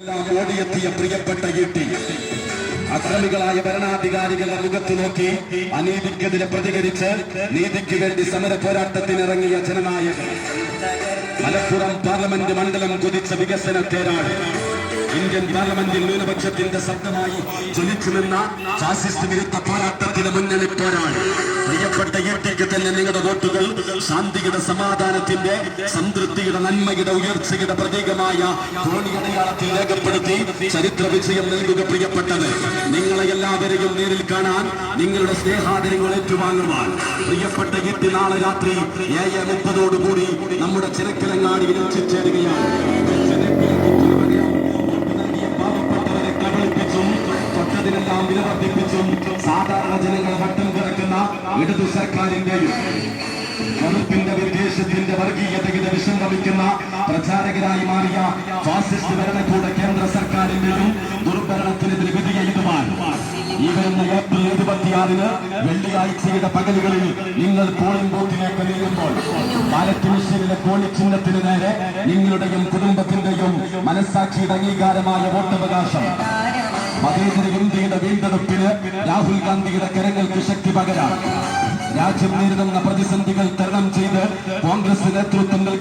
ഓടിയെത്തിയ പ്രിയപ്പെട്ട ഈട്ടി അക്രമികളായ ഭരണാധികാരികളുടെ മുഖത്ത് നോക്കി അനീതിക്കെതിരെ പ്രതികരിച്ച് നീതിക്ക് വേണ്ടി സമര പോരാട്ടത്തിനിറങ്ങിയ ജനനായകൻ മലപ്പുറം പാർലമെന്റ് മണ്ഡലം കുതിച്ച വികസന തേരാളി ഇന്ത്യൻ പാർലമെന്റിൽ ന്യൂനപക്ഷത്തിന്റെ ശബ്ദമായി ജ്വലിച്ചു നിന്ന ഫാസിസ്റ്റ് വിരുദ്ധ പോരാട്ടത്തിന് മുന്നണി പോരാളി പ്രിയപ്പെട്ട ഈട്ടിക്ക് തന്നെ നിങ്ങളുടെ വോട്ടുകൾ ശാന്തിയുടെ സമാധാനത്തിന്റെ സംതൃപ്തിയുടെ നന്മയുടെ ഉയർച്ചയുടെ പ്രതീകമായ കോണിയടയാളത്തിൽ രേഖപ്പെടുത്തി ചരിത്ര വിജയം നൽകുക. പ്രിയപ്പെട്ടത് നിങ്ങളെ എല്ലാവരെയും നേരിൽ കാണാൻ നിങ്ങളുടെ സ്നേഹാദരങ്ങൾ ഏറ്റുവാങ്ങുവാൻ പ്രിയപ്പെട്ട ഈട്ടി നാളെ രാത്രി 7:30 നമ്മുടെ ചിറക്കലങ്ങാടിയിൽ എത്തിച്ചേരുകയാണ്. തൊട്ടതിനെല്ലാം വില വർദ്ധിപ്പിച്ചും സാധാരണ ജനങ്ങൾ വട്ടം കിടക്കുന്ന ഇടതു സർക്കാരിന്റെയും വകുപ്പിന്റെ വിദ്വേഷത്തിന്റെ വർഗീയതയുടെ വിഷം വമിക്കുന്ന പ്രചാരകരായി മാറിയ ഫാസിസ്റ്റ് ഭരണകൂട കേന്ദ്ര സർക്കാരിന്റെയും ദുർഭരണത്തിനെതിരെ വിധിയെഴുതുവാൻ ഈ വരുന്ന ഏപ്രിൽ 26 വെള്ളിയാഴ്ചയുടെ പകലുകളിൽ നിങ്ങൾ പോളിംഗ് ബൂത്തിലേക്ക് നീങ്ങുമ്പോൾ ബാലറ്റ് മെഷീനിലെ കോണി ചിഹ്നത്തിന് നേരെ നിങ്ങളുടെയും കുടുംബത്തിന്റെയും മനസ്സാക്ഷിയുടെ അംഗീകാരമായ വോട്ടവകാശം മതേതര ഇന്ത്യയുടെ വീണ്ടെടുപ്പിന് രാഹുൽ ഗാന്ധിയുടെ കരങ്ങൾക്ക് ശക്തി പകരാൻ രാജ്യം നേരിടുന്ന പ്രതിസന്ധികൾ തരണം ചെയ്ത് കോൺഗ്രസ് നേതൃത്വം